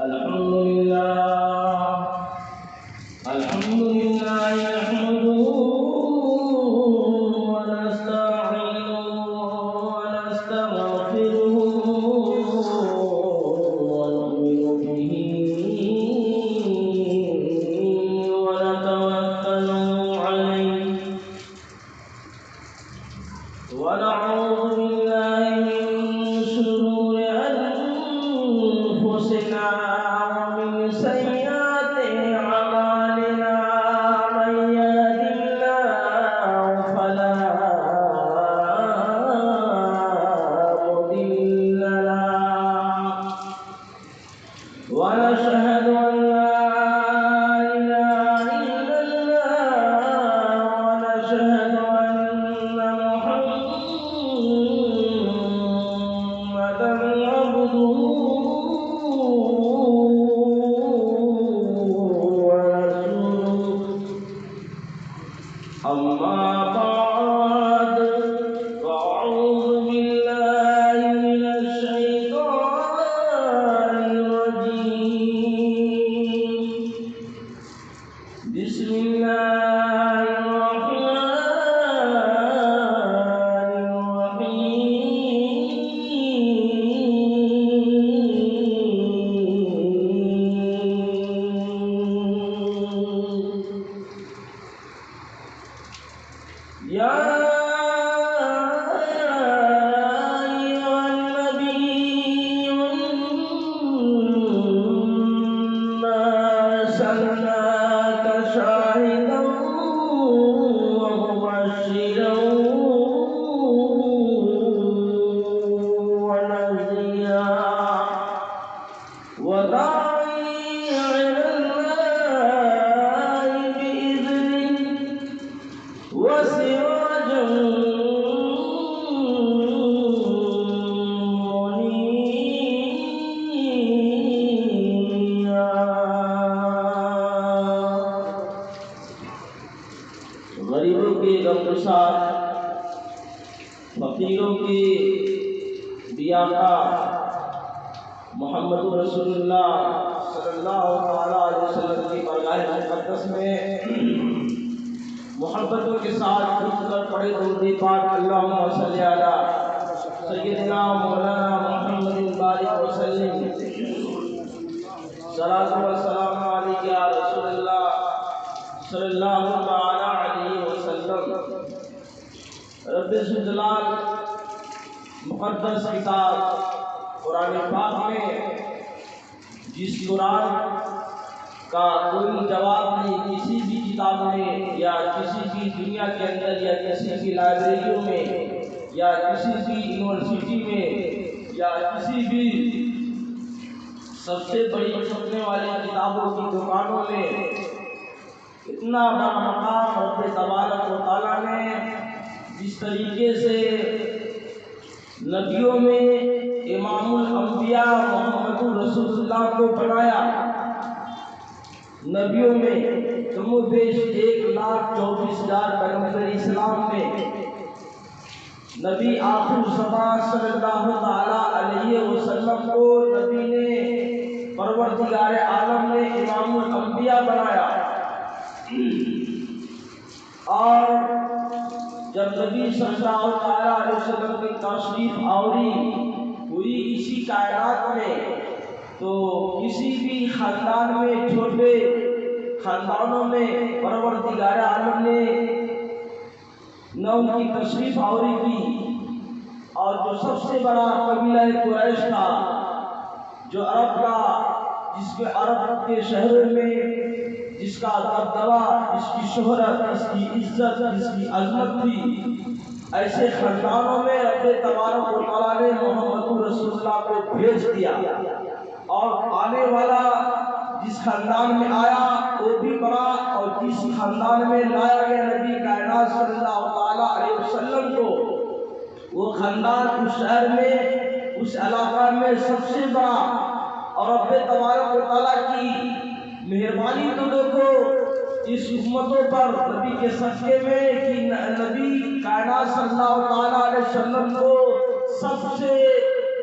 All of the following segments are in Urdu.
الحمد لله نحمده ونستعينه ونستغفره ونؤمن به ونتوكل عليه ونعوذ بالله من شرور أنفسنا ومن سيئات أعمالنا من يهد الله فلا مضل له ونشهد أن لا إله إلا الله ونشهد أن محمدا عبده ورسوله أما بعد فأعوذ بالله من الشيطان الرجيم بسم الله الرحمن الرحيم يا أيها النبي إنا أرسلناك شاهدا ومبشرا ونذيرا وداعيا إلى الله بإذنه وسراجا منيرا غریبوں کے غمگسار فقیروں کے بیاقا محمد رسول اللہ صلی اللہ علیہ وسلم کی بارگاہ مقدس میں محبتوں کے ساتھ اٹھ کر پڑھے درود پاک اللہم صلی علی سیدنا مولانا محمد بارک وسلم صلاۃ و سلام علیک یا رسول اللہ صلی اللہ علیہ وسلم۔ رب ذوالجلال مقدس کتاب قرآن پاک میں جس قرآن کا کوئی جواب نہیں کسی بھی کتاب میں یا کسی بھی دنیا کے اندر یا کسی بھی لائبریریوں میں یا کسی بھی یونیورسٹی میں یا کسی بھی سب سے بڑی چھپنے والی کتابوں کی دکانوں میں اتنا بڑا مقام رب تبارک و تعالیٰ نے جس طریقے سے نبیوں میں امام الانبیاء محمد رسول اللہ کو بنایا، نبیوں میں کم و بیش 1,24,000 پیغمبر اسلام میں نبی آخر زمان صلی اللہ علیہ وسلم کو نبی نے پروردگار عالم نے امام الانبیاء بنایا۔ اور جب نبی صلی اللہ علیہ وسلم کی تشریف آوری ہوئی اسی کائنات میں، تو کسی بھی خاندان میں چھوٹے خاندانوں میں پروردگار عالم نے نہ ان کی تشریف آوری کی، اور جو سب سے بڑا قبیلہ قریش تھا، جو عرب کا، جس کے عرب کے شہروں میں جس کا دبدبا، جس کی شہرت، جس کی عزت، جس کی عظمت تھی، ایسے خاندانوں میں رب تبارک و تعالیٰ نے محمد رسول اللہ کو بھیج دیا، اور آنے والا جس خاندان میں آیا وہ بھی بڑا، اور جس خاندان میں لایا گیا نبی کائنات صلی اللہ علیہ وسلم کو، وہ خاندان اس شہر میں، اس علاقہ میں سب سے بڑا۔ اور رب تبارک و تعالیٰ کی مہربانی تو دیکھو اس امتوں پر نبی کے صدقے میں کہ نبی کائنات صلی اللہ علیہ وسلم کو سب سے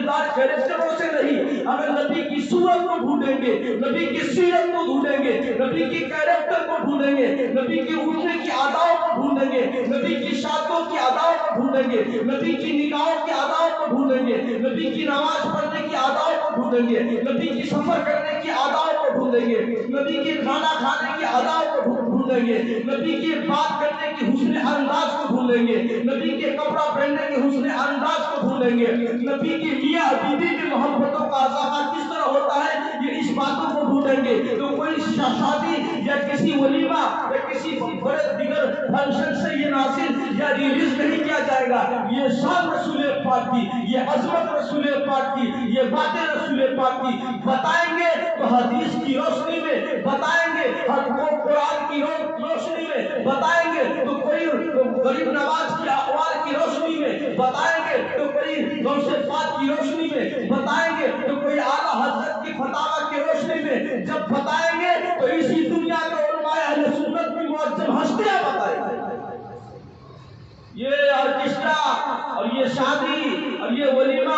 کردار کیریکٹروں سے نہیں، اگر نبی کی صورت کو ڈھونڈیں گے، نبی کی سیرت کو ڈھونڈیں گے، نبی کی کیریکٹر کو ڈھونڈیں گے، نبی کی اٹھنے کی اداؤں کو ڈھونڈیں گے، نبی کی شادیوں کی اداؤں کو ڈھونڈیں گے، نبی کی نکاحوں کی اداؤں کو ڈھونڈیں گے، نبی کی نماز پڑھنے کی اداؤں کو ڈھونڈیں گے، نبی کی سفر کرنے کی اداؤں کو ڈھونڈیں گے، نبی کی کھانا کھانے کی اداؤں کو ڈھونڈیں گے، نبی کی بات کرنے کی حسن انداز کو ڈھونڈیں گے، نبی کے کپڑا پہننے کے حسن انداز کو ڈھونڈیں گے، نبی کی میاں بیوی کی محبتوں کا اضافہ کس طرح ہوتا ہے، یہ اس باتوں کو ڈھونڈیں گے۔ تو کوئی شادی یا کسی ولیمہ یا کسی بڑے دیگر فنکشن سے یہ ناصر یا ریلیز نہیں کیا جائے گا، یہ شان رسول پاک کی، یہ عظمت رسول پاک کی، یہ باتیں رسول پاک کی بتائیں گے تو حدیث کی روشنی میں بتائیں گے، قرآن کی روشنی میں بتائیں گے، تو کوئی غریب نواز کی اقوال کی روشنی میں بتائیں گے، تو کوئی غوث پاک کی روشنی میں بتائیں گے، تو کوئی اعلیٰ حضرت کی فتاوی کی روشنی میں جب بتائیں گے تو اسی دنیا کے علماء اہل سنت کی معظم ہستیاں بتائیں گے۔ یہ آرکیسٹرا اور یہ شادی اور یہ ولیمہ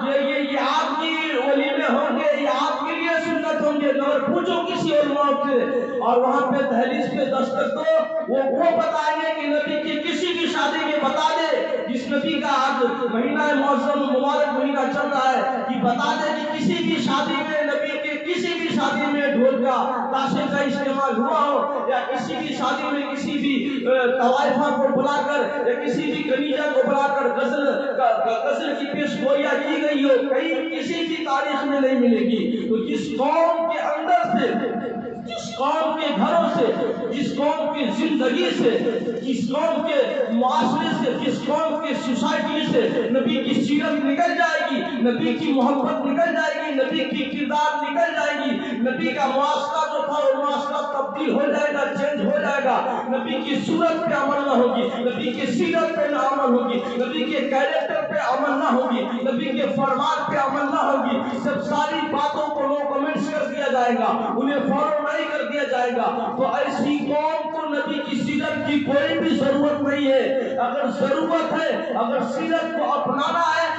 یہ آپ کی ولیمے ہوں گے، یہ آپ کے لیے سنت ہوں گے، اور پوچھو کسی علماء سے اور وہاں پہ دہلیز پہ دستک دو، وہ بتائیں گے کہ نبی کی کسی بھی شادی میں بتا دے، جس نبی کا آج مہینہ معظم مبارک مہینہ چل رہا ہے، کہ بتا دے کہ کسی بھی شادی میں نبی کے کسی بھی شادی میں ڈھول کا تاشے کا استعمال ہوا ہو، یا کسی بھی شادی میں کسی بھی طوائفہ کو بلا کر یا کسی بھی کنیجہ کو بلا کر غزل کی پیشگوئیاں کی گئی ہو، کہیں کسی بھی تاریخ میں نہیں ملے گی۔ تو جس قوم کے اندر سے، جس قوم کے گھروں سے، جس قوم کی زندگی سے، جس قوم کے معاشرے سے، جس قوم کی سوسائٹی سے نبی کی سیرت نکل جائے گی، نبی کی محبت نکل جائے گی، نبی کی کردار نکل جائے گی، نبی کا معاشرہ جو تھا وہ معاشرہ تبدیل ہو جائے گا، چینج ہو جائے گا، نبی کی صورت پہ عمل نہ ہوگی، نبی کی سیرت پہ نہ عمل ہوگی، نبی کے کیریکٹر پہ عمل نہ ہوگی، نبی کے فرمان پہ عمل نہ ہوگی، سب ساری باتوں کو نو کمنٹس کر دیا جائے گا، انہیں فالو نہیں کر دیا جائے گا، تو ایسی قوم کو نبی کی سیرت کی کوئی بھی ضرورت نہیں ہے۔ اگر ضرورت ہے، اگر سیرت کو اپنانا ہے،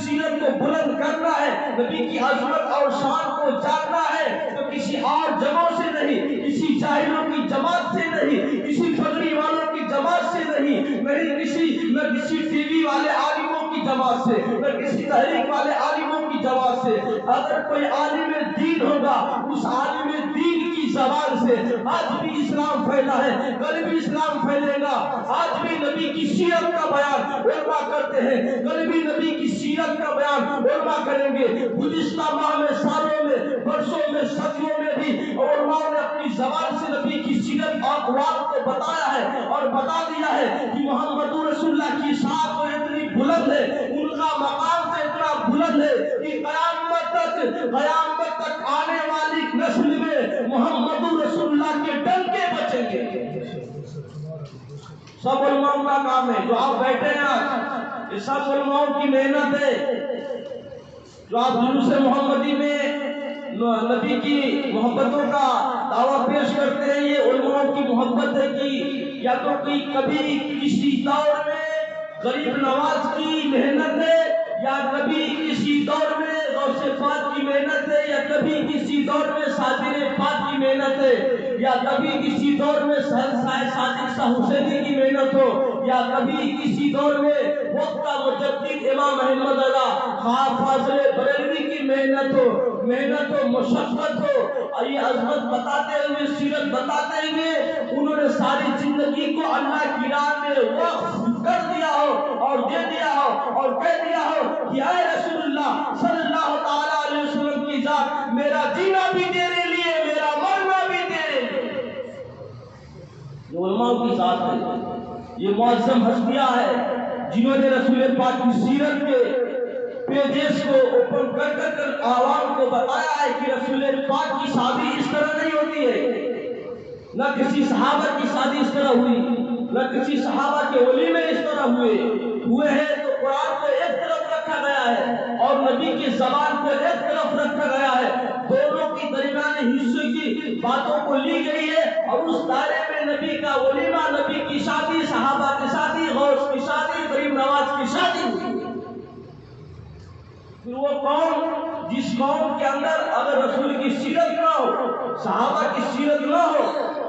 سیرت کو بلند کرنا ہے، نبی کی عظمت اور شان کو جاننا ہے، تو کسی اور جگہوں سے نہیں، کسی جاہلوں کی جماعت سے نہیں، کسی پگڑی والوں کی جماعت سے نہیں، نہ کسی ٹی وی والے عالموں کی جماعت سے، نہ کسی تحریک والے عالموں کی جماعت سے۔ اگر کوئی عالم دین ہوگا، اس عالم دین کی زبان سے آج بھی اسلام پھیلا ہے، کل بھی اسلام پھیلے گا۔ آج بھی نبی کی سیرت کا بیان علماء کرتے ہیں، کل بھی نبی کی سیرت کا بیان علماء کریں گے۔ گزشتہ ماہ میں، سالوں میں، برسوں میں، صدیوں میں بھی علماء نے اپنی زبان سے نبی کی سیرت اور اقوال کو بتایا ہے اور بتا دیا ہے کہ محمد رسول اللہ کی شان تو اتنی بلند ہے، ان کا مقام تو اتنا بلند ہے کہ قیامت تک آنے والی نسل میں محمد رسول اللہ کے ڈنکے بچیں گے۔ سب علماء کا کام ہے، جو آپ بیٹھے ہیں آج، یہ سب علماء کی محنت ہے، جو آپ جلوس محمدی میں نبی کی محبتوں کا دعویٰ پیش کرتے ہیں، یہ علماء کی محبت ہے کہ یا تو کبھی کسی دور میں غریب نواز کی محنت ہے، یا کبھی کسی دور میں غوث پاک کی محنت ہے، یا کبھی کسی دور میں ساجر پاک کی محنت ہے، یا کبھی کسی دور میں صادق شاہ حسینی کی محنت ہو، یا کبھی کسی دور میں وقت کا مجدد امام احمد رضا خواجہ فاضل بریلوی کی محنت و مشقت ہو، اور یہ عظمت بتاتے ہوئے، سیرت بتاتے ہوئے انہوں نے ساری زندگی کو اللہ کی راہ میں وقف کر دیا ہو اور دے دیا ہو اور کہہ دیا ہو کہ اے رسول اللہ صلی اللہ تعالیٰ علیہ وسلم کی ذات، میرا جینا بھی تیرے لیے، میرا مرنا بھی تیرے لیے۔ یہ علماء کی ذات ہے، یہ معظم ہستیاں ہیں جنہوں نے رسول پاک کی سیرت کے پیجز کو اوپن کر عوام کو بتایا ہے کہ رسول پاک کی شادی اس طرح نہیں ہوتی ہے، نہ کسی صحابہ کی شادی اس طرح ہوئی، نہ کسی صحابہ کے ولیمے اس طرح ہوئے ہیں۔ تو قرآن کو ایک طرف رکھا گیا ہے اور نبی کی زبان کو ایک طرف رکھا گیا ہے، دونوں کی درمیان حصے کی باتوں کو لی گئی ہے، اور اس دائرے میں نبی کا ولیمہ، نبی کی شادی، صحابہ کی شادی، غوث کی شادی، غریب نواز کی شادی ہوئی۔ پھر وہ قوم جس قوم کے اندر اگر رسول کی سیرت نہ ہو، صحابہ کی سیرت نہ ہو،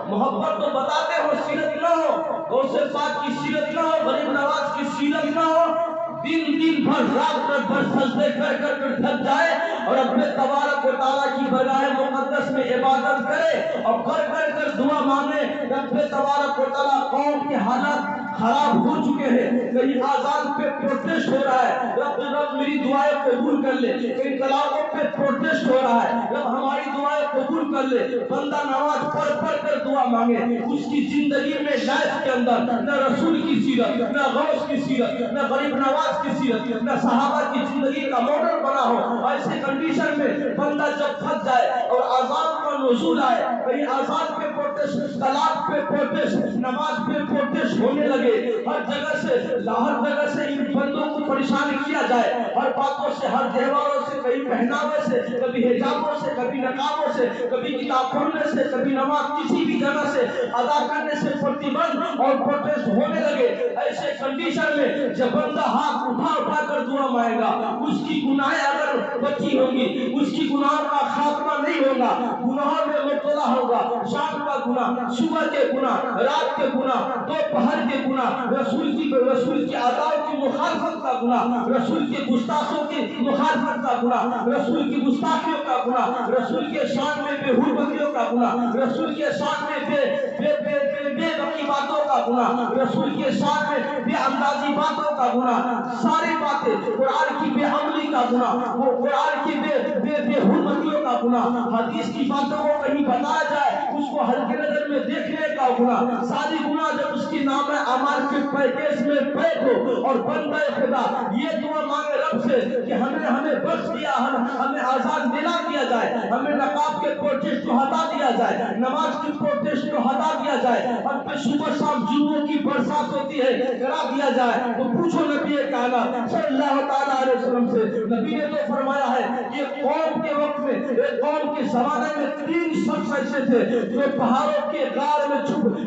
محبت تو بتاتے ہو سیرت نہ ہو، غوث پاک کی سیرت نہ ہو، غریب نواز کی سیرت نہ ہو، دن بھر رات بھر سجدے کر کر تھک جائے اور اپنے تبارک و تعالیٰ کی برگاہ مقدس میں عبادت کرے اور کر دعا مانگے، رب تبارک و تعالیٰ قوم کے حالات خراب ہو چکے ہیں، کہیں آزاد پہ پروٹیسٹ ہو رہا ہے، رب میری دعائیں قبول کر لے، کہیں طلاقوں پہ پروٹیسٹ ہو رہا ہے، رب ہماری دعائیں قبول کر لے، بندہ نماز پڑھ کر دعا مانگے، اس کی زندگی میں لائف کے اندر نہ رسول کی سیرت، نہ غوث کی سیرت، نہ غریب نواز کی سیرت، نہ صحابہ کی زندگی کا ماڈل بنا ہو، ایسے کنڈیشن میں بندہ جب پھنس جائے اور آزاد کا نزول آئے، کہیں آزاد پہ پروٹیسٹ، طلاق پہ پروٹیسٹ، نماز پہ پروٹیسٹ ہونے لگے، ہر جگہ سے ان بندوں کو پریشان کیا جائے، ہر باتوں سے، ہر تہواروں سے، کبھی پہناوے سے، کبھی حجابوں سے، کبھی نقابوں سے، کبھی کتاب پڑھنے سے، کبھی نماز کسی بھی جگہ سے ادا کرنے سے پرتیبند اور پروٹیسٹ ہونے لگے، ایسے کنڈیشن میں جب بندہ ہاتھ اٹھا کر دعا مانگے گا، اس کی گناہیں اگر بچی ہوں گی، اس کی گناہوں کا خاتمہ نہیں ہوگا، گناہوں میں مبتلا ہوگا، شام کا گناہ، صبح کے گناہ، رات کے گناہ، دوپہر کے گناہ، رسول کی اعداء کی مخالفت کا گناہ، رسول کے گستاخوں کی مخالفت کا گناہ، رسول کی گستاخیوں کا گناہ، رسول کے شان میں بے حرمتیوں کا گناہ، رسول کے شان میں بے بکی باتوں کا گناہ، رسول کے شان میں بے اندازی باتوں کا گناہ، ساری باتیں، قرآن کی بے عملی کا گناہ، قرآن کی بے حرمتیوں کا گناہ، حدیث کی باتوں کو کہیں بتایا جائے اس کو ہلکے نظر میں دیکھنے کا گناہ، ساری گناہ جب اس کی نام اعمال کے پیکیج میں پیک ہو اور بندہ خدا یہ دعا مانگے رب سے کہ ہمیں بخش دیا، ہمیں آزاد دلا جائے، ہمیں نقاب کے پروٹیسٹ کو ہٹا دیا جائے، نماز کی پروٹیسٹ کو ہٹا دیا جائے، ہم پہ صبح شام جنوں کی برسات ہوتی ہے کرا دیا جائے، تو پوچھو نبی کائنات صلی اللہ تعالیٰ علیہ وسلم سے، نبی نے تو فرمایا ہے کہ قوم کے وقت میں، ایک قوم کے زمانے میں 3 شخص ایسے تھے جو پہاڑوں کے غار میں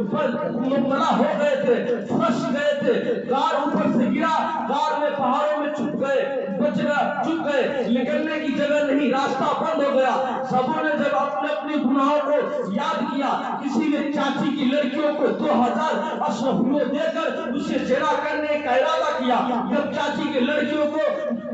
مبتلا ہو گئے تھے، پھنس گئے تھے، غار اوپر سے گرا، غار میں پہاڑوں میں چھپ گئے، نکلنے کی جگہ نہیں، راستہ بند ہو گیا، سبوں نے جب اپنے گناہوں کو یاد کیا، کسی نے چاچی کی لڑکیوں کو 2000 اشرفیوں دے کر اسے زنا کرنے کا ارادہ کیا، جب چاچی کی لڑکیوں کو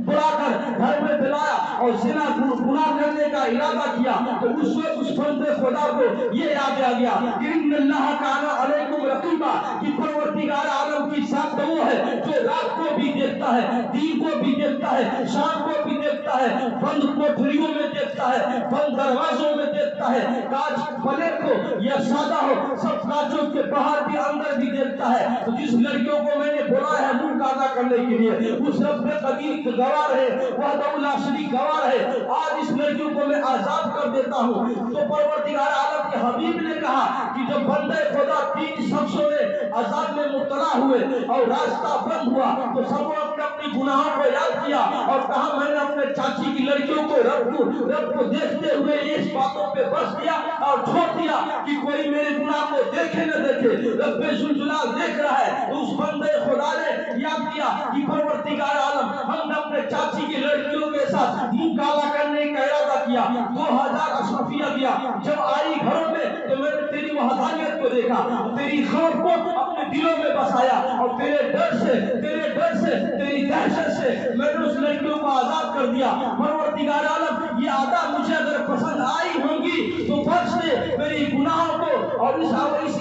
بلا کر گھر میں بلایا اور زنا گناہ کرنے کا ارادہ کیا، تو اس وقت اس بندے خدا کو یہ یاد آ گیا کہ ان اللہ کان علیکم رقیبا، کہ پروردگار عالم کی ذات وہ ہے جو رات کو بھی دیکھتا ہے، دن کو بھی دیکھتا ہے، شام کو بھی دیکھتا ہے، بند کوٹریوں میں دیکھتا ہے، بند دروازوں میں دیکھتا ہے، کاج پلیٹ ہو یا سادہ ہو، سب کاجوں کے باہر بھی اندر بھی دیکھتا ہے، تو جس لڑکیوں کو میں نے بلایا ہے منہ کالا کرنے کے لیے، اس رب قدیر گواہ ہے، وحدہ لا شریک گواہ ہے، آج اس لڑکیوں کو میں آزاد کر دیتا ہوں، تو پروردگار عالم کے حبیب نے کہا کہ جب بندے خدا 3 شخصوں نے عذاب میں مبتلا ہوئے اور راستہ بند ہوا تو سب نے اپنی گناہوں کو یاد کیا اور کہا میں نے اپنے چاچی کی لڑکیوں کو رب کو دیکھتے ہوئے اس باتوں پہ بس دیا اور چھوڑ دیا کہ کوئی میرے گناہ کو دیکھے نہ دیکھے، رب ذوالجلال دیکھ رہا ہے، تو اس بندے خدا نے یاد کیا کہ پروردگار عالم ہم نے اپنے چاچی کی لڑکیوں کے ساتھ منہ کالا کرنے کا ارادہ کیا، 2000 اشرفیہ دیا، جب آئی گھروں میں تو میں نے تیری وحدانیت کو دیکھا، تیری خوف کو اپنے دلوں میں بسایا اور تیرے ڈر سے تیری دہشت سے میں نے اس لڑکیوں کو آزاد کر دیا، پروردگار عالم یہ عطا مجھے اگر پسند آئی ہوں گی تو بخش دے میری گناہوں کو اور اس عوض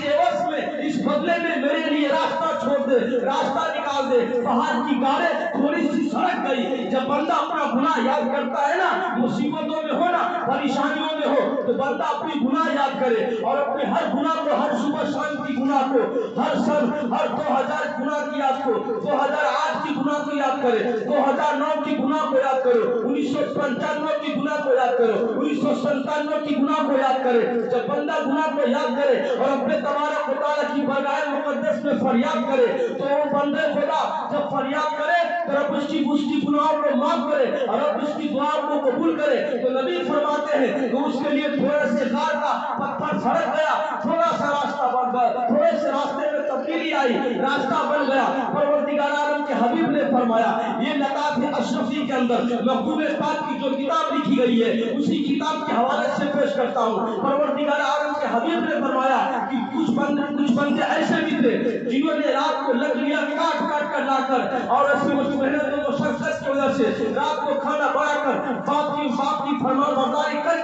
میں اس بدلے میں میرے لیے راستہ چھوڑ دے، راستہ نکال دے، باہر کی گاڑیں تھوڑی سی سڑک گئی، جب بندہ اپنا گناہ یاد کرتا ہے نا، مصیبتوں میں ہو نا، پریشانیوں میں ہو تو بندہ اپنی گناہ یاد کرے اور اپنے ہر گناہ کو، ہر صبح شام کی گناہ کو، ہر 2000 گناہ کی یاد کو، 2008 کی گناہ کو یاد کرے، 2009 کی گناہ کو یاد کرو، 1995 کی گناہ کو یاد کرو، 1997 کی گناہ کو یاد کرے، جب بندہ گناہ کو یاد کرے اور اپنے تبارک و تعالیٰ کی برگاہ مقدس میں فریاد کرے تو وہ بندے خدا جب فریاد کرے تو رب اس کی گناہوں کو معاف کرے اور رب اس کی دعا کو قبول کرے، تو نبی فرماتے ہیں کہ اس کے لیے تھوڑے سے غار کا پتھر سڑک گیا، تھوڑا سا راستہ بن گیا، تھوڑے سے راستے میں تبدیلی گلی آئی، راستہ بن گیا۔ پروردگار عالم کے حبیب نے فرمایا یہ لطائف اشرفی کے اندر محبوب پاک کی جو کتاب لکھی گئی ہے اسی کتاب کے حوالے سے پیش کرتا ہوں۔ پروردگار عالم کے حبیب نے فرمایا کہ کچھ بندے ایسے بھی تھے جنہوں نے رات کو لکڑیاں کاٹ کاٹ کر لا کر اور ایسی محنت و مشقت کی وجہ سے رات کو کھانا بنا کر باپ کی فرمان برداری کر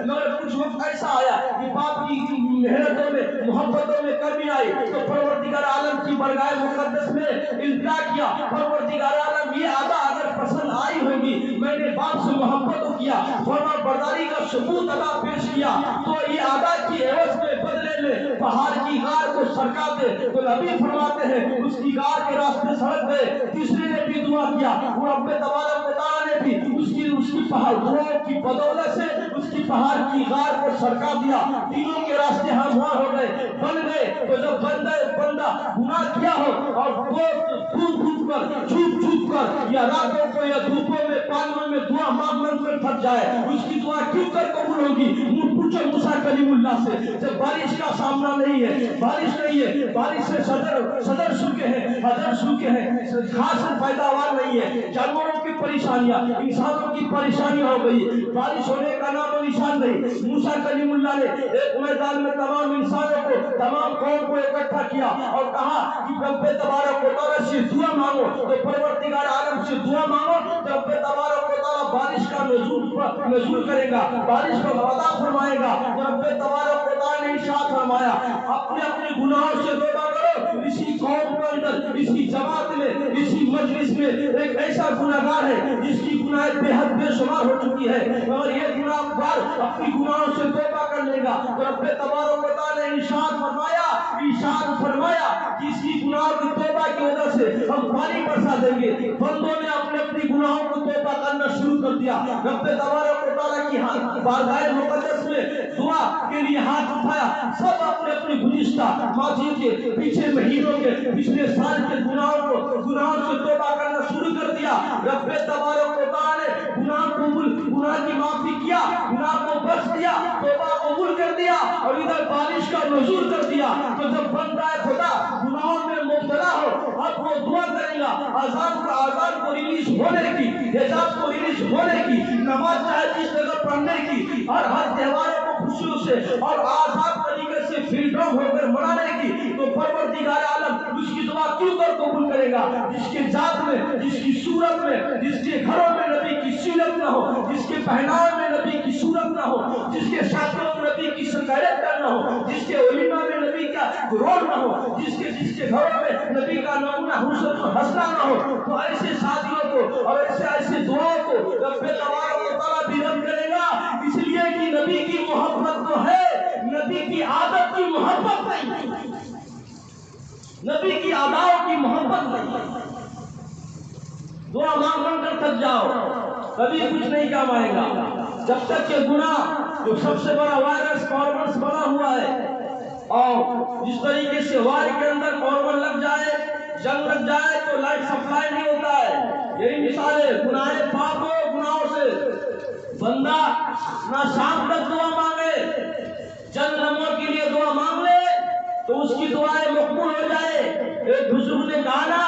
مگر کچھ وقت ایسا آیا کہ باپ کی محنتوں میں محبتوں میں کمی آئی تو پروردگار عالم کی برگاہ مقدس میں التجا کیا، پروردگار عالم یہ ادا اگر پسند آئی ہوگی، میں نے باپ سے محبت کیا، فرمان برداری کا ثبوت ادا پیش کیا تو یہ ادا کی عوض میں بدلے میں پہاڑ کی غار کو سرکا دے۔ تو نبی فرماتے ہیں اس کی غار کے راستے سڑک گئے۔ تیسرے نے بھی دعا کیا، وہ رب تبارک و تعالی نے بھی اس کی پہاڑ دعاؤں کی بدولت سے اس کی پہاڑ کی غار کو سرکا دیا، تینوں کے راستے ہموار ہو گئے، بن گئے۔ تو جب بندہ گناہ کیا ہو اور کود کر چھپ کر یا راتوں کو یا دھوپوں میں پانیوں میں دعا مانگ کر تھک جائے، اس کی دعا کیوں کر قبول ہوگی؟ پوچھو موسیٰ کلیم اللہ سے، جب بارش کا سامنا نہیں ہے، بارش نہیں ہے، بارش سے صدر سوکھے ہیں، حجر سوکھے ہیں، خاص پیداوار نہیں ہے، جانوروں کی پریشانیاں، انسانوں کی پریشانیاں ہو گئی، بارش ہونے کا نام و نشان نہیں۔ موسیٰ کلیم اللہ نے ایک میدان میں تمام انسانوں کو، تمام قوم کو اکٹھا کیا اور کہا کہ رب تبارک و تعالیٰ سے دعا مانگو، تو پروردگار عالم سے دعا مانگو تو رب تبارک و تعالیٰ بارش کا نزول کرے گا، بارش کا وعدہ فرمائے گا۔ تو رب تبارک و تعالیٰ نے ارشاد فرمایا اپنے گناہوں سے توبہ کرو۔ اسی قوم کے اندر، اسی جماعت میں، اسی مجلس میں ایک ایسا گناہگار ہے جس کی گناہ بے حد بے شمار ہو چکی ہے، مگر یہ گناہگار اپنی گناہوں سے توبہ کر لے گا تو رب تبارک و تعالیٰ نے ارشاد فرمایا کہ اس کی گناہوں کی توبہ کی وجہ سے ہم پانی برسا دیں گے۔ بندوں نے اپنی گناہوں کو توبہ کرنا شروع کر دیا، رب تبارک و تعالیٰ کی بارگاہ مقدس میں دعا کے لیے ہاتھ اٹھایا، سب اپنے گزشتہ ماضی کے پیچھے مہینوں کے پچھلے سال کے گناہوں سے توبہ کرنا شروع کر دیا۔ رب تبارک و تعالیٰ نے گناہ کی معافی کیا، گناہ کو بخش دیا، توبہ قبول کر دیا اور ادھر بارش کا نزول کر دیا۔ تو جب بندہ خدا گناہوں میں مبتلا ہو اب وہ دعا کرے گا، آزان کو ریلیز ہونے کی، حجاب کو ریلیز ہونے کی، نماز چاہے جس جگہ پڑھنے کی اور ہر تہواروں کو خوشیوں سے اور آزاد طریقے سے فریڈم ہو کر منانے کی، تو پروردگار عالم اس کی دعا کیوں کر قبول کرے گا؟ جس کے ذات میں، جس کی صورت میں، جس کے گھروں میں نبی کی سیرت نہ ہو، جس کے پہناوے میں نبی کی صورت نہ ہو، جس کے شاطروں میں نبی کی کیریکٹر نہ ہو، جس کے ولیمہ میں نبی کا رول نہ ہو، جس کے گھروں میں نبی کا نمونہ حسن و حسنہ نہ ہو، تو ایسے شادیوں کو اور ایسے دعاؤں کو رب تبارک و تعالیٰ بھی رد کرے گا، اس لیے کہ نبی کی محبت تو ہے، نبی کی عادت کی محبت نہیں، نبی کی اداؤں کی محبت نہیں۔ دعا مانگ کر تھک جاؤ، کبھی کچھ نہیں کام آئے گا جب تک کہ گناہ جو سب سے بڑا وائرس کاربن بنا ہوا ہے، اور جس طریقے سے وائر کے اندر کاربن لگ جائے، جنگ لگ جائے تو لائٹ سپلائی نہیں ہوتا ہے۔ یہی مثال ہے، گناہ پاک ہو گناہوں سے، بندہ نہ شام تک دعا مانگے، چند لمحوں کے لیے دعا مانگ لے تو اس کی دعائیں مقبول ہو جائے۔ ایک بزرگ نے کہا نا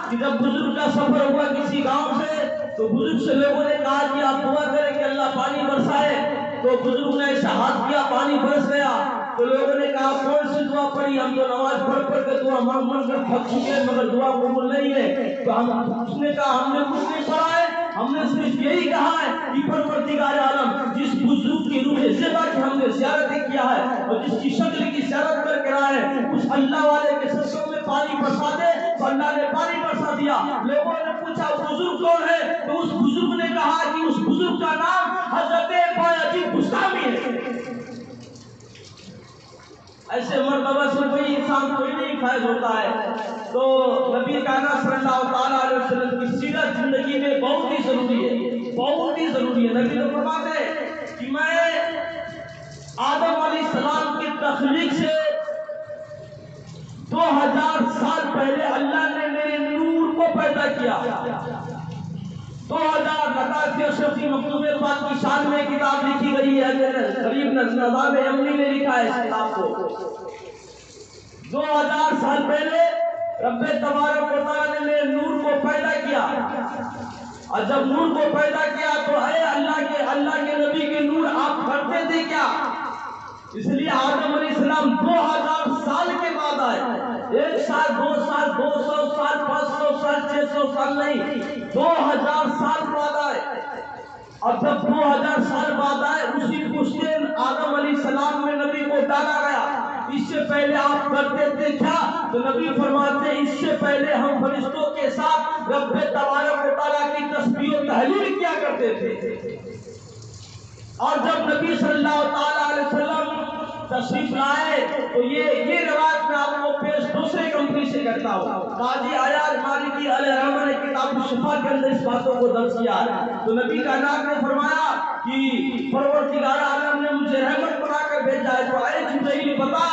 کہ جب بزرگ کا سفر ہوا کسی گاؤں سے تو بزرگ سے لوگوں نے کہا کہ آپ دعا کریں کہ اللہ پانی برسائے، تو بزرگ نے ایسا ہاتھ کیا، پانی برس گیا۔ تو لوگوں نے کہا کون سی دعا پڑھی؟ ہم تو نماز پڑھ کے دعا مانگ کر تھک چکے مگر دعا قبول نہیں ہے۔ تو اس نے کہا ہم نے کچھ نہیں پڑھا ہے، ہم نے صرف یہی کہا ہے کہ پروردگار عالم جس بزرگ کی روح زیبا کی ہم نے زیارت کیا ہے اور جس کی شکل کی زیارت کر کے آئے ہیں، اس اللہ والے کے سروں میں پانی برسا دے، تو اللہ نے پانی برسا دیا۔ لوگوں نے پوچھا بزرگ کون ہے؟ تو اس بزرگ نے کہا کہ اس بزرگ کا نام حضرت بایزید بستامی ہے۔ ایسے مرتبہ سے کوئی انسان کوئی نہیں فائز ہوتا ہے۔ تو نبی کائنات صلی اللہ تعالیٰ علیہ وسلم کی سیرت زندگی میں بہت ہی ضروری ہے، بہت ہی ضروری ہے۔ نبی تو فرماتے ہیں کہ میں آدم علیہ السلام کی تخلیق سے 2000 سال پہلے اللہ نے میرے نور کو پیدا کیا۔ 2000 لطائف اشرفی مکتوب پاک کی شان میں کتاب لکھی گئی ہے، غریب نظام یمنی نے لکھا ہے اس کتاب کو۔ 2000 سال پہلے رب تبارک و تعالیٰ نے نور کو پیدا کیا، اور جب نور کو پیدا کیا تو اے اللہ کے نبی کے نور آپ کرتے تھے کیا؟ اس لیے آدم علیہ السلام 2000 سال کے بعد آئے، 1 سال 2 سال 200 سال 500 سال 600 سال نہیں، 2000 سال بعد آئے۔ اور جب 2000 سال بعد آئے اسی پشتے آدم علیہ السلام میں نبی کو ڈالا گیا۔ اس سے پہلے آپ کرتے تھے کیا؟ تو نبی فرماتے ہیں اس سے پہلے ہم فرشتوں کے ساتھ رب تبارک و تعالیٰ کی تسبیح و تحلیل کیا کرتے تھے۔ اور جب نبی صلی اللہ تعالیٰ علیہ وسلم تشریف لائے تو یہ روایت میں آپ کو پیش دوسرے کمپنی سے کرتا ہوں۔ قاضی عیاض مالکی علیہ رحمہ نے کتاب الشفا کے اندر اس باتوں کو درج کیا ہے۔ تو نبی کائنات نے فرمایا کہ پروردگار عالم نے مجھے رحمت بنا کر بھیجا ہے، تو اے جبرائیل بتا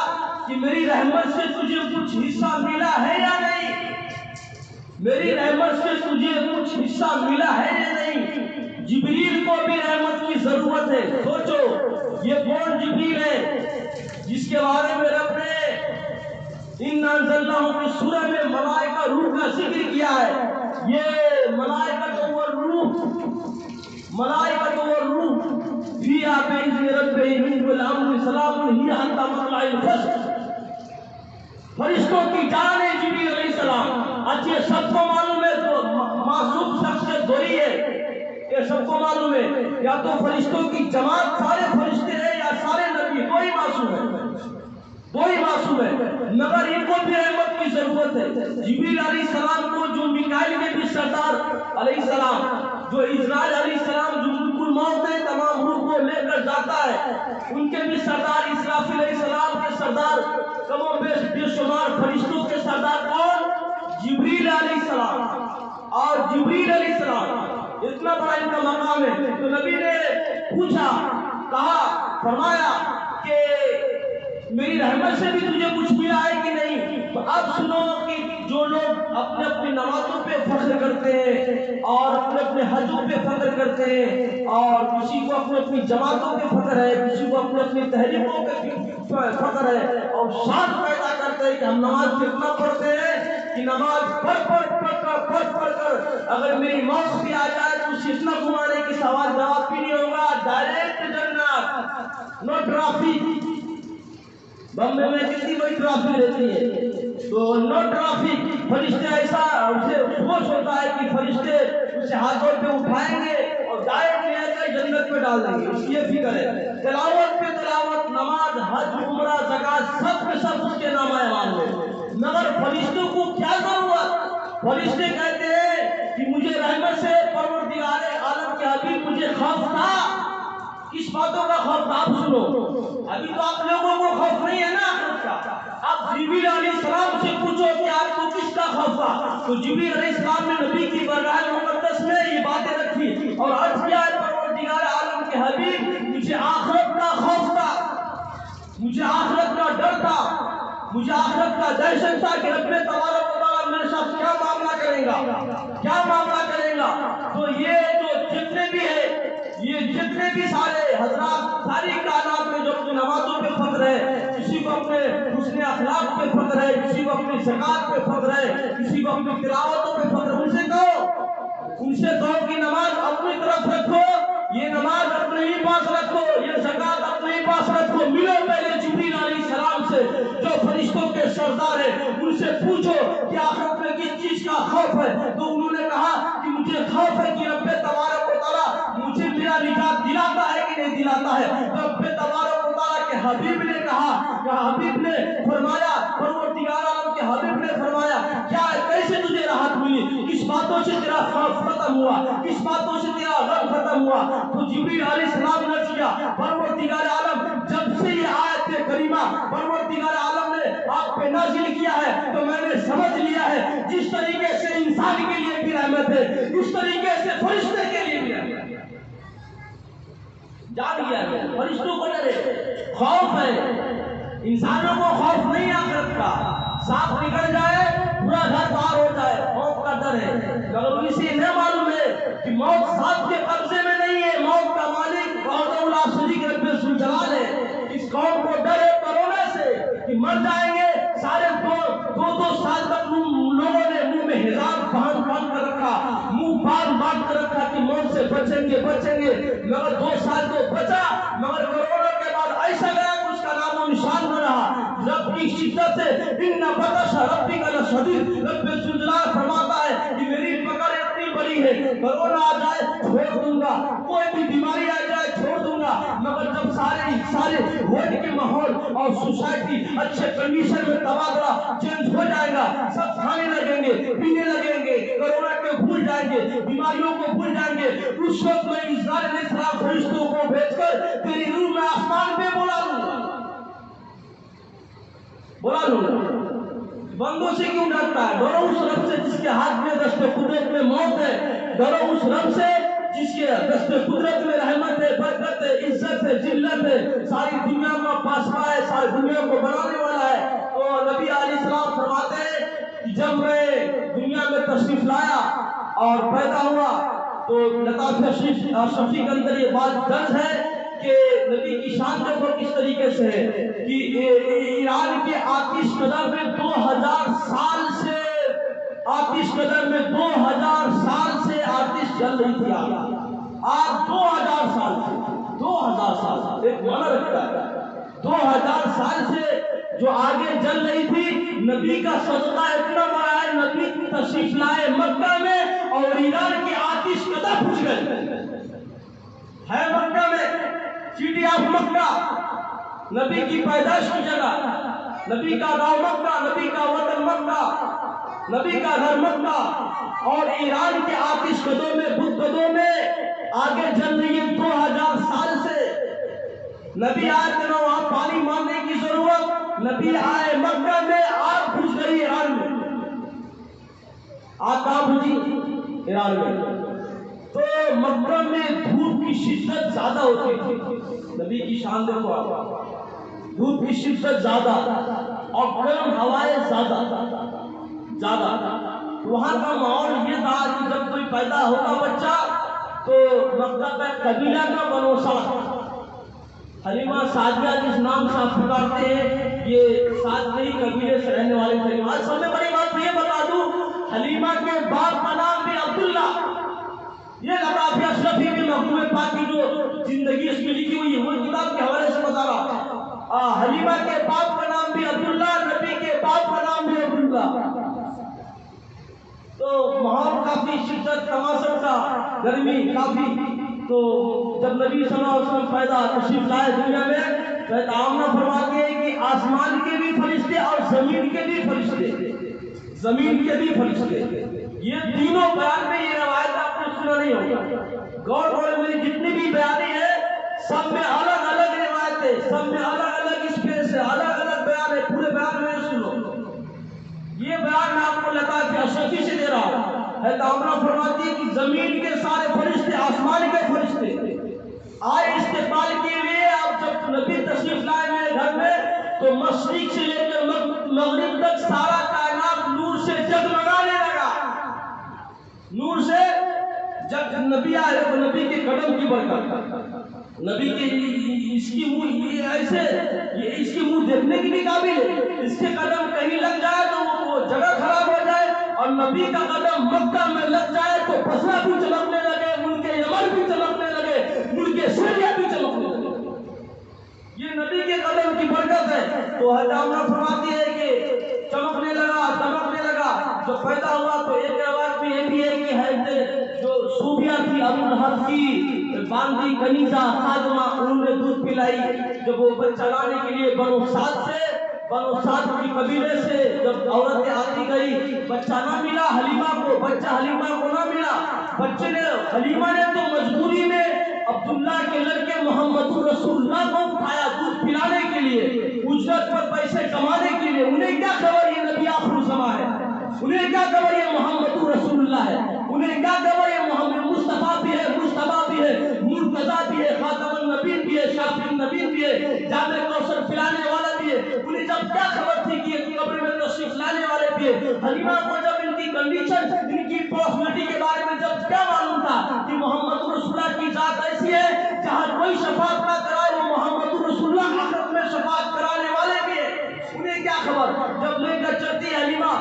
کہ میری رحمت سے تجھے کچھ حصہ ملا ہے یا نہیں؟ میری رحمت سے تجھے کچھ حصہ ملا ہے یا نہیں؟ جبریل کو بھی رحمت کی ضرورت ہے۔ سوچو یہ کون جبریل ہے جس کے بارے میں رب نے اِنَّا أَنزَلْنَاهُ کی سورہ میں ملائکہ روح کا ذکر کیا ہے۔ یہ ملائکہ والروح فِيهَا بِإِذْنِ رَبِّهِم مِّن كُلِّ أَمْرٍ سَلَامٌ هِيَ حَتَّىٰ مَطْلَعِ الْفَجْرِ۔ فرشتوں کی جان ہے جبریل علیہ السلام۔ اچھا سب کو معلوم ہے تو معصوم شخصیت وہی ہے، یہ سب کو معلوم ہے۔ یا تو فرشتوں کی جماعت سارے فرشتے ہیں یا سارے نبی، کوئی معصوم ہے، کوئی معصوم ہے، مگر ان کو بھی رحمت کی ضرورت ہے۔ جبریل علیہ السلام کو جو میکائیل کے بھی سردار علیہ السلام، جو اسرائیل علیہ السلام جو ملک الموت ہے تمام روح کو لے کر جاتا ہے، ان کے بھی سردار اسرافیل علیہ السلام کے سردار کم و بیش بے شمار فرشتوں کے سردار کون؟ جبریل علیہ السلام۔ اور جبریل علیہ السلام اتنا بڑا ان کا مقام ہے، تو نبی نے پوچھا، کہا، فرمایا کہ میری رحمت سے بھی تجھے کچھ ملا ہے کہ نہیں؟ تو اب سنو کہ جو لوگ اپنے اپنے نمازوں پہ فخر کرتے ہیں اور اپنے اپنے حجوں پہ فخر کرتے ہیں، اور کسی کو اپنی اپنی جماعتوں پہ فخر ہے، کسی کو اپنی اپنی تحریکوں پہ فخر ہے، اور شان پیدا کرتے ہیں کہ ہم نماز کتنا پڑھتے ہیں کہ نماز پڑھ کر اگر میری موت بھی آ جائے تو اسے اتنا گھمانے کی سوال جواب بھی نہیں ہوگا، ڈائریکٹ جنت، نو ٹرافک۔ بمبے میں کتنی بڑی ٹرافک رہتی ہے، تو نو ٹرافک۔ فرشتے ایسا اسے ہوش ہوتا ہے کہ فرشتے اسے ہاتھوں پہ اٹھائیں گے اور ڈائریکٹ لے کر جنت میں ڈال دیں گے، اس کی فکر ہے۔ تلاوت پہ تلاوت، نماز، حج، عمرہ، زکات، سب کے سب اس کے نام ایمان میں۔ مگر فرشتوں کو کیا ضرورت؟ فرشتے کہتے ہیں کہ مجھے رحمت سے پروردگار عالم کے حبیب مجھے خوف تھا۔ کس باتوں کا خوف تھا؟ آپ سنو، ابھی تو آپ لوگوں کو خوف نہیں ہے نا آخرت کا۔ آپ جبریل علیہ السلام سے پوچھو کہ آپ کو کس کا خوف تھا، تو جبریل علیہ السلام نے نبی کی برگاہ مقدس میں یہ باتیں رکھی اور عرض کیا ہے پروردگار عالم کے حبیب مجھے آخرت کا خوف تھا، مجھے آخرت کا ڈر تھا، مجھے آخرت کا دہشت تھا کہ رب تبارک و تعالیٰ میرے ساتھ کیا معاملہ کرے گا، کیا معاملہ کرے گا۔ تو یہ جو جتنے بھی ہے، یہ جتنے بھی سارے حضرات ساری کائنات میں جو اپنی نمازوں پہ فخر ہے، کسی کو اپنے حسن اخلاق پہ فخر ہے، کسی کو اپنی زکات پہ فخر ہے، کسی کو اپنی تلاوتوں پہ فخر ہے، ان سے کہو کہ نماز اپنی طرف رکھو، یہ نماز اپنے ہی پاس رکھو، یہ زکات اپنے ہی پاس رکھو۔ ملو پہلے جبریل علیہ السلام سے جو فرشتوں کے سردار ہیں، ان سے پوچھو کہ آخرت میں کس چیز کا خوف ہے، تو انہوں نے کہا کہ مجھے خوف ہے کہ رب تبارک و تعالیٰ مجھے میرا نجات دلاتا ہے کہ نہیں دلاتا ہے۔ رب تبارک و تعالیٰ کے حبیب نے کہا کہ حبیب نے فرمایا، پروردگار عالم کے حبیب نے فرمایا، کیا کیسے تجھے راحت ملی، کس باتوں سے تیرا خوف ختم ہوا، کس باتوں سے تیرا غم ختم ہوا؟ تو جبریل علیہ السلام نے کیا، پروردگار عالم جب سے یہ آیت کریمہ پروردگار عالم نے آپ پہ نازل کیا ہے تو میں نے سمجھ لیا ہے جس طریقے سے انسان کے لیے بھی رحمت ہے اس طریقے سے فرشتے کے لیے بھی رحمت ہے۔ جان گیا ہے فرشتوں کو ڈرے، خوف ہے، انسانوں کو خوف نہیں آخرت کا، سانپ نکل جائے پورا گھر باہر ہو جائے، موت کا ڈر ہے، مگر اسے نہ معلوم ہے کہ موت سانپ کے قبضے میں نہیں ہے، موت کا مالک وحدہ لا شریک رب ذوالجلال ہے۔ اس قوم کو ڈر ہے کرونا سے کہ مر جائیں گے، سارے ضابطہ رکھا کہ موت سے بچیں گے مگر 2 سال تو بچا، مگر کورونا کے بعد ایسا گیا کہ اس کا نام و نشان نہ رہا۔ رب کی شدت سے ان بطش ربک لشدید، رب ذوالجلال فرماتا ہے کہ میری پکڑ اتنی بڑی ہے، کورونا آ جائے چھوڑ دوں گا، کوئی بھی بیماری آ جائے چھوڑ دوں گا، مگر جب سارے ورلڈ کے ماحول اور سوسائٹی اچھے کنڈیشن میں تبادلہ چینج ہو جائے گا، سب کھانے لگیں گے، پینے لگیں گے، کورونا کو بھول جائیں گے، بیماریوں کو بھول جائیں گے، اس وقت میں اسرائیل علیہ السلام فرشتوں کو بھیج کر تیری روح میں آسمان پہ بلا لوں گا۔ بندوں سے کیوں ڈرتا ہے؟ ڈرو اس رب سے جس کے ہاتھ میں دست قدرت میں موت ہے، ڈرو اس رب سے جس کے دست قدرت میں رحمت ہے، برکت ہے، عزت ہے، ذلت ہے، ساری دنیا کا پاسباں ہے، ساری دنیا کو بنانے والا ہے۔ تو نبی علیہ السلام فرماتے ہیں کہ جب میں دنیا میں تشریف لایا اور پیدا ہوا تو لطافہ شفیع کے اندر یہ بات درج ہے کہ نبی کی شان دیکھو کس طریقے سے ہے کہ ایران کے آتش قدر میں 2000 سال سے آتش قدر میں 2000 سال سے آتش جل رہی تھی۔ آج 2000 سال سے 2000 سال ایک معنی رکھتا ہے، 2000 سال سے جو آگے جل رہی تھی، نبی کا صدقہ اتنا بڑا ہے، نبی تشریف لائے مکہ میں اور ایران کی آتش قدر پھٹ گئے ہے مکہ میں، سٹی آف مکہ، نبی کی پیدائش کی جگہ، نبی کا گاؤں مکہ، نبی کا وطن مکہ، نبی کا گھر مکہ، اور ایران کے آتش قدوں میں بت قدوں میں آگے جل رہی ہے 2000 سال سے۔ نبی آئے تو نہ وہاں پانی مانگنے کی ضرورت، نبی آئے مکہ میں، آگ بجھ گئی ایران میں، آگ کہاں بجھی؟ ایران میں۔ تو مکہ میں دھوپ کی شدت زیادہ ہوتی تھی، نبی کی شان دیکھو آپ، دھوپ کی شدت زیادہ اور گرم ہوائیں زیادہ۔ وہاں کا ماحول یہ تھا کہ جب کوئی پیدا ہوگا بچہ تو مکہ کا قبیلہ کا بنو سعد، حلیمہ سعدیہ جس نام سے آپ پکارتے ہیں، یہ سعدی قبیلے سے رہنے والے تھے۔ آج سب سے بڑی بات میں یہ بتا دوں، حلیمہ کے باپ کا نام بھی عبداللہ، یہ لطافہ شفیع کی مخدوم پاک کی جو زندگی اس میں لکھی ہوئی ہے وہ کتاب کے حوالے سے بتا رہا۔ حلیمہ کے باپ کا نام بھی عبداللہ، نبی کے باپ کا نام بھی عبداللہ۔ تو ماحول کافی شدت، تماسٹ کا، گرمی کافی۔ تو جب نبی صلی اللہ علیہ وسلم پیدا تشریف لائے دنیا میں، تو آمنہ فرماتی ہے کہ آسمان کے بھی فرشتے اور زمین کے بھی فرشتے، زمین کے بھی فرشتے، یہ تینوں بیان میں یہ روایت آپ نے سنا نہیں ہوگا، غور کرو، میری جتنی بھی بیانی ہے سب میں الگ الگ روایتیں، سب میں الگ الگ اسپیس ہے، الگ الگ بیان ہے، پورے بیان میں سنو۔ یہ بیان میں آپ کو لطافہ شفیع سے دے رہا ہوں۔ ہے آمنہ فرماتی ہے کہ زمین کے سارے فرشتے، آسمان کے فرشتے آئے استقبال کے لیے۔ اب جب نبی تشریف لائے میرے گھر میں تو مشرق سے لے کر مغرب تک سارا کائنات نور سے جگمگانے لگا، نور سے جب نبی آئے تو نبی کے قدم کی برکت، نبی کے اس کی منہ یہ ایسے، یہ اس کی منہ دیکھنے کی بھی قابل ہے، اس کے قدم کہیں لگ جائے تو وہ جگہ خراب ہو جائے، اور نبی کا قدم مکہ میں لگ جائے تو بصرہ بھی چمکنے لگے، ملک یمن بھی چمکنے لگے، ملک سوریہ بھی چمکنے لگے۔ یہ نبی کے قدم کی برکت ہے۔ تو حضرت فرماتی ہے کہ چمکنے لگا، دمکنے لگا۔ جو پیدا ہوا تو ایک روایت میں یہ بھی ہے کہ حضرت جو صوفیہ تھی ابو لہب کی باندی کنیزہ خادمہ، انہوں نے دودھ پلائی جب وہ بچہ لانے کے لیے بنو سعد کی قبیلے سے جب عورتیں آتی گئی، بچہ نہ ملا حلیمہ کو، بچہ حلیمہ کو نہ ملا، بچے نے حلیمہ نے تو مجبوری میں عبداللہ کے لڑکے محمد رسول اللہ کو اٹھایا دودھ پلانے کے لیے، اجرت پر پیسے کمانے کے لیے۔ انہیں کیا خبر یہ نبی آخر الزمان ہے، انہیں کیا خبر یہ محمد رسول اللہ ہے، انہیں کیا خبر یہ محمد مصطفیٰ بھی ہے، مرتضیٰ بھی ہے، خاتم النبی بھی ہے، شافی النبی بھی ہے، جام کوثر پلانے والا بھی ہے۔ انہیں جب کیا خبر تھی کہ یہ قبر میں تشریف لانے والے بھی ہے؟ حلیمہ کو جب ان کی کنڈیشن، ان کی پرسنالٹی کے بارے میں جب کیا معلوم تھا کہ محمد رسول اللہ کی ذات ایسی ہے جہاں کوئی شفاعت نہ کرائے وہ محمد رسول اللہ آخرت میں شفاعت کرانے والے بھی ہیں، انہیں کیا خبر؟ جب لے کر چلتی حلیمہ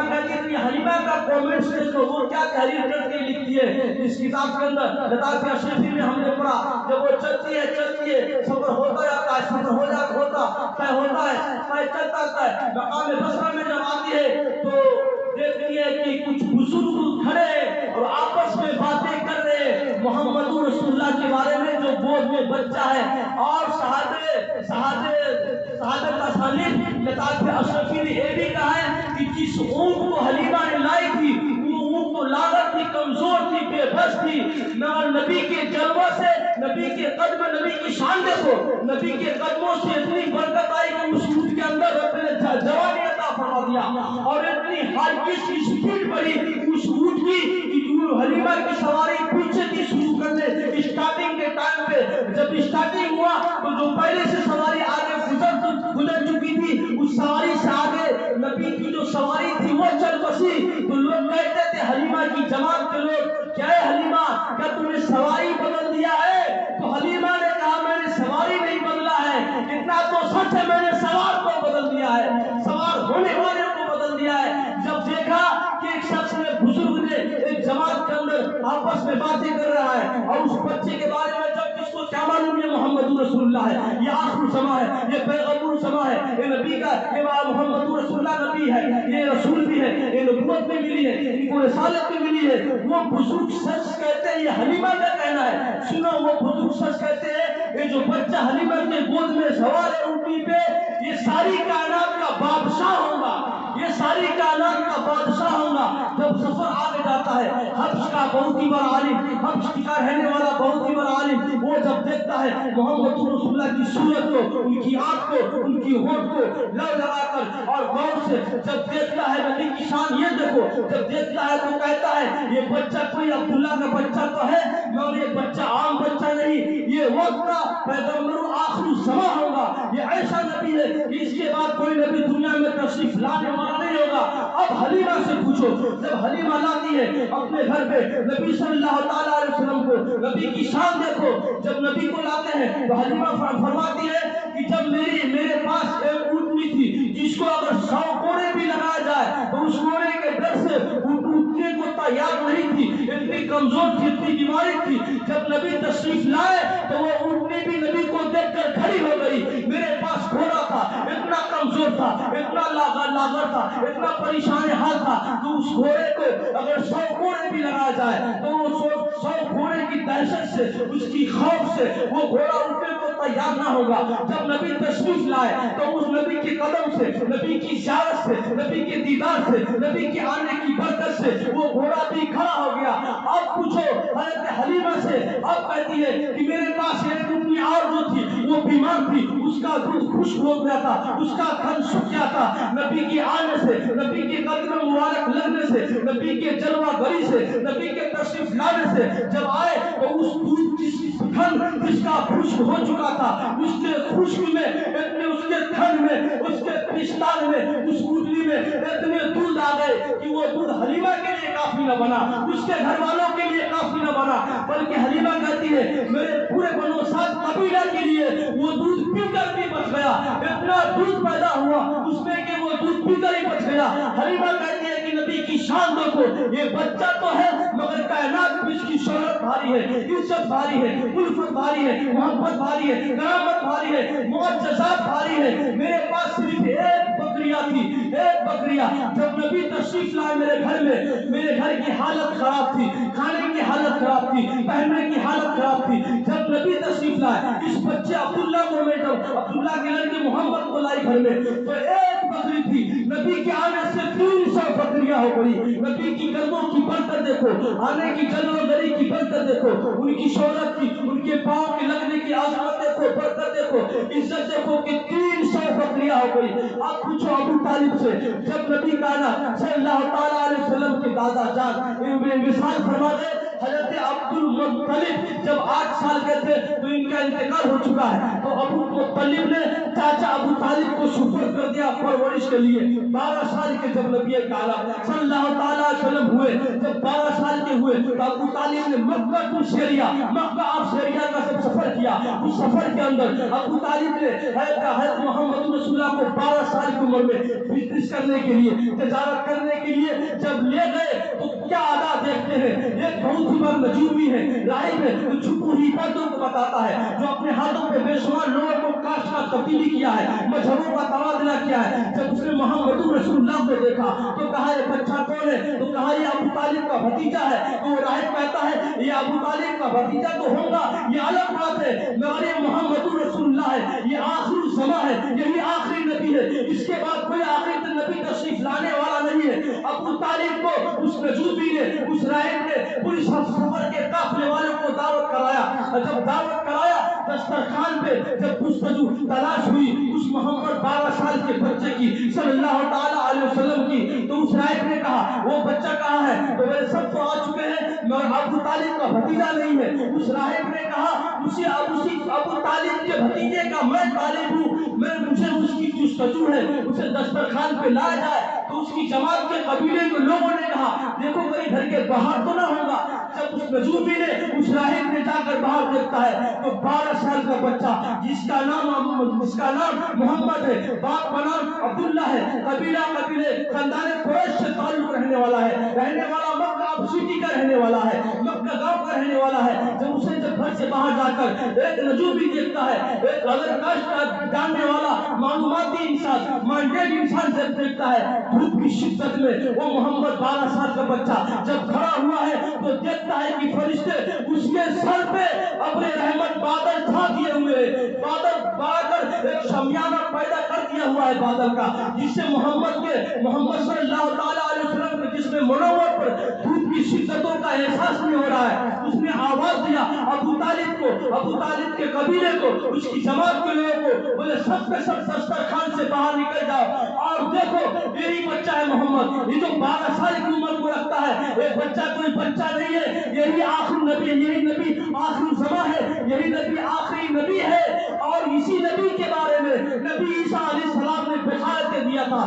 کہتی ہے حلیمہ کا کامنٹس دیکھو وہ کیا تحریر کر کے لکھتی ہے اس کتاب کے اندر۔ لطافِ اشرفی میں ہم نے پڑھا جب وہ چلتی ہے سفر ہوتا جاتا ہے، سفر طے ہوتا ہے، طے چلتا ہے، مقام بصرہ میں جب آتی ہے تو دیکھتی ہے کہ کچھ بزرگ کھڑے اور آپس میں باتیں کر رہے محمد رسول اللہ کے بارے میں جو گود میں بچہ ہے، اور صحابہ کا ثانیہ لطافِ اشرفی نے یہ بھی کہا ہے کہ جس اونٹ کو حلیمہ نے لائی تھی وہ اونٹ تو لاغر تھی، کمزور تھی، بے بس تھی، مگر نبی کے جلوہ سے، نبی کے قدم، نبی کی شان دیکھو، نبی کے قدموں سے اتنی برکت آئی کہ اس اونٹ کے اندر رب نے جوانی عطا فرما دیا، اور اتنی ہائی کی سپیڈ بڑھی اس اونٹ کی کہ حلیمہ کی سواری پیچھے کی شروع کرنے اسٹارٹنگ کے ٹائم پہ جب اسٹارٹنگ ہوا تو جو پہلے سے سواری آگے گزر چکی تھی اس سواری سے آگے نبی کی جو سواری تھی وہ چل بسی، تو لوگ کہتے تھے حلیمہ کی جماعت کے لوگ، کیا ہے حلیمہ، کیا تم نے سواری بدل دیا ہے؟ تو حلیمہ نے کہا میں نے سواری نہیں بدلا ہے، اتنا تو سچ ہے میں نے سوار کو بدل دیا ہے، سوار ہونے والے کو بدل دیا ہے۔ جب دیکھا کہ ایک شخص نے، بزرگ نے ایک جماعت کے اندر آپس میں باتیں کر رہا ہے اور اس بچے کے بارے میں جب جس کو کیا معلوم یہ محمد رسول اللہ ہے، یہ آخر زمان ہے، یہ پیغمبر زمان ہے، یہ نبی کا، یہ محمد رسول اللہ نبی ہے، یہ رسول بھی ہے، یہ نبوت بھی ملی ہے، ان کو رسالت بھی ملی ہے، وہ بزرگ سچ کہتے ہیں، یہ حلیمہ کا کہنا ہے، سنو وہ بزرگ سچ کہتے ہیں یہ جو بچہ حلیمہ کے گود میں سوار ہے اونٹنی پہ، یہ ساری کائنات کا بادشاہ ہوگا، یہ ساری کائنات کا بادشاہ ہوگا۔ جب سفر آگے جاتا ہے، حبش کا بہت ہی بڑا عالم، حبش کا رہنے والا بہت ہی بڑا عالم، وہ جب دیکھتا ہے محمد رسول اللہ کی صورت کو، ان کی آنکھ کو، ان کی ہونٹ کو لگا کر اور غور سے جب دیکھتا ہے نبی کی شان یہ دیکھو، جب دیکھتا ہے تو کہتا ہے یہ بچہ کوئی عبداللہ کا بچہ تو ہے مگر یہ بچہ عام بچہ نہیں، یہ وقت کا پیغمبر آخر الزمان ہوگا، یہ ایسا نبی ہے کہ اس کے بعد کوئی نبی دنیا میں تشریف لانے والا نہیں ہوگا۔ اب حلیمہ سے پوچھو، جب حلیمہ لاتی ہے اپنے گھر پہ نبی صلی اللہ تعالیٰ علیہ وسلم کو، نبی کی شان دیکھو، جب نبی کو لاتے ہیں تو حلیمہ فرماتی ہے کہ جب میرے پاس ایک اونٹنی تھی جس کو اگر 100 کوڑے بھی لگایا جائے تو اس کوڑے کے ڈر سے اونٹنے کو تیار نہیں تھی، اتنی کمزور تھی، اتنی بیماری تھی، جب نبی تشریف لائے تو وہ اونٹنی بھی نبی کو دیکھ کر کھڑی ہو گئی، میرے پاس گھوڑا تھا، اتنا کمزور تھا، اتنا لاغر تھا، اتنا پریشان حال تھا کہ اس گھوڑے کو اگر 100 گھوڑے بھی لگایا جائے تو وہ 100 گھوڑے کی دہشت سے، اس کی خوف سے وہ گھوڑا اٹھنے کو تیار نہ ہوگا۔ جب نبی تشریف لائے تو اس نبی کے قدم سے، نبی کی زیارت سے، نبی کے دیدار سے، نبی کے آنے کی برکت سے وہ گھوڑا بھی کھڑا ہو گیا۔ اب پوچھو حضرت حلیمہ سے، اب کہتی ہے کہ میرے پاس ایک اونٹنی اور جو تھی وہ بیمار تھی، اس کا دودھ خشک ہو گیا تھا، اس کا تھن سوکھ گیا تھا، نبی کے آنے سے، نبی کے قدم مبارک لگنے سے، نبی کے جلوہ گری سے، نبی کے تشریف لانے سے جب آئے تو اس دودھ جس کا خشک ہو چکا تھا، اس کے خشک میں اتنے، اس کے تھن میں، اس کے پستان میں، اس اونٹنی میں اتنے دودھ آ گئے کہ وہ دودھ حلیمہ کے لیے کافی نہ بنا، اس کے گھر والوں کے لیے کافی نہ بنا، بلکہ حلیمہ کہتی ہے میرے پورے بنو سعد قبیلہ کے لیے وہ دودھ پی کر بھی بچ گیا، اتنا دودھ پیدا ہوا اس میں کہ وہ دودھ پی کر ہی بچ گیا۔ حلیمہ کہتی ہے کہ نبی کی شان دیکھو، یہ بچہ تو ہے مگر کائنات میں اس کی شہرت بھاری ہے، عزت بھاری ہے، الفت بھاری ہے، محبت بھاری ہے، کرامت بھاری ہے، معجزات بھاری ہے۔ میرے پاس صرف ایک بکریہ تھی، ایک بکریہ، جب نبی تشریف لائے میرے گھر میں، میرے گھر کی حالت خراب تھی، کھانے کی حالت خراب تھی، پہننے کی حالت خراب تھی، جب نبی تشریف لائے اس بچے عبداللہ کو میں جب عبداللہ کے لڑکے محمد کو لائی گھر میں تو ایک بکری تھی، نبی کے آنے سے 300 بکریاں ہو گئی۔ نبی کی قدموں کی برکت دیکھو، آنے کی جلوہ گری کی برکت دیکھو، ان کی شہرت کی، ان کے پاؤں کے لگنے کی عظمت دیکھو، برکت دیکھو، عزت دیکھو کہ 300 بکریاں ہو گئی۔ آپ پوچھو ابو طالب سے، جب نبی کائنات صلی اللہ تعالیٰ علیہ وسلم کے دادا جان مثال فرما دے، حضرت عبد المطلب جب 8 سال کے تھے تو ان کا انتقال ہو چکا ہے، تو ابو مطلب نے چاچا ابو طالب کو سپرد کر دیا پرورش کے لیے۔ 12 سال کے جب نبی کائنات صلی اللہ تعالیٰ علیہ وسلم ہوئے، جب 12 سال کے ہوئے تو ابو طالب نے مکہ ٹو سیریا، مکہ اور سیریا کا سب سفر کیا۔ اس سفر کے اندر ابو طالب نے حضرت محمد محمد رسول اللہ کو 12 سال کی عمر میں بزنس کرنے کے لیے، تجارت کرنے کے لیے جب لے گئے تو کیا ادا دیکھتے ہیں، ایک بہت ہی بڑا نجومی ہے، راہب ہے، جو چھپو ہوئی باتوں کو بتاتا ہے، جو اپنے ہاتھوں پہ بے شمار لوگوں کو کاش کا تبدیلی کیا ہے، مذہبوں کا تبادلہ کیا ہے۔ جب اس نے محمد رسول اللہ کو دیکھا تو کہا یہ بچہ کون ہے؟ تو کہا یہ ابو طالب کا بھتیجا ہے۔ تو راہب کہتا ہے یہ ابو طالب کا بھتیجا تو ہوگا، یہ الگ بات ہے، مگر یہ محمد رسول اللہ ہے، یہ آخری الزمان ہے، یہی آخری نبی ہے، اس کے بعد کوئی آخری نبی تشریف لانے والا نہیں ہے۔ ابو طالب کو اس نجومی نے، اس راہب نے پوری سفر کے قافلے والوں کو دعوت کرایا، اور جب دعوت کرایا دسترخوان پہ جب گفتگو تلاش ہوئی اس محمد 12 سال کے بچے کی صلی اللہ تعالی علیہ وسلم کی، تو اس راہب نے کہا وہ بچہ کہاں ہے؟ تو میرے سب تو آ چکے ہیں مگر ابو طالب کا بھتیجا نہیں ہے۔ اس راہب نے کہا اسی ابو طالب کے بھتیجے کا میں طالب ہوں، مجھے اس کی جستجو ہے، اسے دسترخوان پہ لایا جائے۔ تو اس کی جماعت کے قبیلے کے لوگوں نے کہا دیکھو کہیں گھر کے باہر تو نہ ہوگا۔ جب اس نجومی نے، اس راہب نے جا کر باہر دیکھتا ہے تو 12 سال کا بچہ جس کا نام محمد ہے، باپ کا نام عبداللہ ہے، قبیلے خاندان قریش سے تعلق رہنے والا ہے، رہنے والا مکہ سٹی کا رہنے والا ہے، مکہ گاؤں کا رہنے والا ہے۔ جب گھر سے باہر جا کر ایک نجومی دیکھتا ہے، ایک اگر کاشت کا جاننے والا معلوماتی انسان، مائنڈیڈ انسان جب دیکھتا ہے دھوپ کی شدت میں وہ محمد 12 سال کا بچہ جب کھڑا ہوا ہے تو دیکھتا ہے کہ فرشتے اس کے سر پہ اپنے رحمت بادل چھا دیے ہوئے ہیں، بادل ایک شمیانہ پیدا کر دیا ہوا ہے بادل کا، جس سے محمد صلی اللہ تعالی علیہ وسلم کے جسم منور پر دھوپ کی شدتوں کا احساس نہیں ہو رہا ہے۔ اس نے آواز دیا ابو طالب کو، ابو طالب کے قبیلے کو، اس کی جماعت کے لوگوں کو، بولے سب کے سب دسترخوان سے باہر نکل جاؤ اور دیکھو یہی بچہ ہے محمد، یہ جو 12 سال کی عمر کو رکھتا ہے، یہ بچہ کوئی بچہ نہیں ہے، یہی آخری نبی ہے، یہی نبی آخری زمان ہے، یہی نبی آخری نبی ہے۔ اور اسی نبی کے بارے میں نبی عیسیٰ علیہ السلام نے بشارت دیا تھا،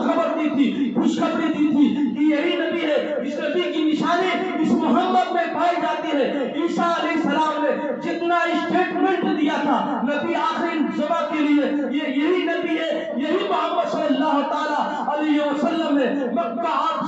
خبر دی تھی، خوشخبری دی تھی کہ یہی نبی ہے۔ اس نبی کی نشانی اس محمد میں پائی جاتی ہے۔ عیسیٰ علیہ السلام نے جتنا اسٹیٹمنٹ دیا تھا نبی آخری زمان کے لیے، یہ یہی نبی ہے، یہی محمد صلی اللہ تعالی علیہ وسلم ہے۔ مکہ آپ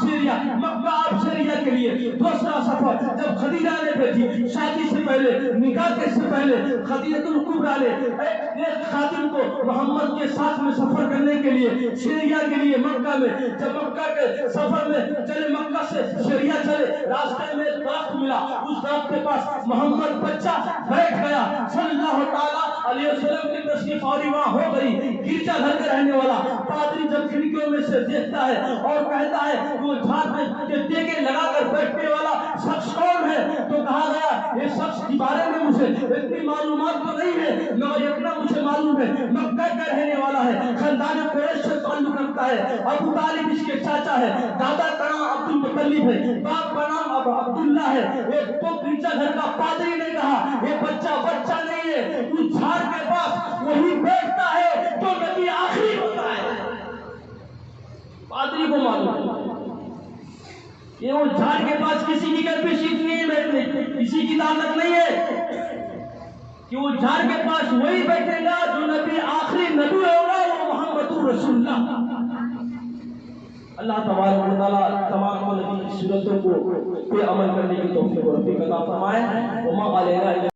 سیریا کے لیے دوسرا سفر جب خدیجہ نے بھیجی، شادی سے پہلے، نکاح سے پہلے خدیجہ الکبریٰ نے ایک خاتون کو محمد کے ساتھ میں سفر کرنے کے لیے سیریا کے لیے مکہ میں، جب مکہ کے سفر میں چلے، مکہ سے سیریا چلے، راستے میں درخت ملا، اس درخت کے پاس محمد بچہ بیٹھ گیا، صلی اللہ تعالی علیہ وسلم کی تشریف آوری وہاں ہو گئی۔ گرجا گھر کے رہنے والا پادری جب کھڑکیوں میں سے دیکھتا ہے اور کہتا ہے وہ جھاڑ میں ٹیکے لگا کر بیٹھنے والا شخص کون ہے، تو کہا گیا یہ شخص کے بارے میں مجھے اتنی معلومات تو نہیں ہے مگر اتنا مجھے معلوم ہے مکہ کا رہنے والا ہے، خاندان قریش سے تعلق رکھتا ہے، ابو طالب اس کے چاچا ہے، دادا کا نام عبد المطلب ہے، باپ کا نام عبداللہ ہے۔ ایک تو گرجا گھر کا پادری نے کہا یہ بچہ نہیں ہے، اس جھاڑ کے پاس وہی بیٹھتا ہے جو نبی آخری ہوتا ہے۔ پادری کو معلوم یہ وہ جھاڑ کے پاس کسی کی کیپیسٹی نہیں ہے بیٹھنے، کسی کی طاقت نہیں ہے کہ وہ جھاڑ کے پاس وہی بیٹھے گا جو نبی آخری نبی ہوگا، وہ محمد رسول اللہ۔ اللہ تبارک و تعالیٰ تمام نبی کی سنتوں کو پہ عمل کرنے کی توفیق عطا فرمائے۔ وما علینا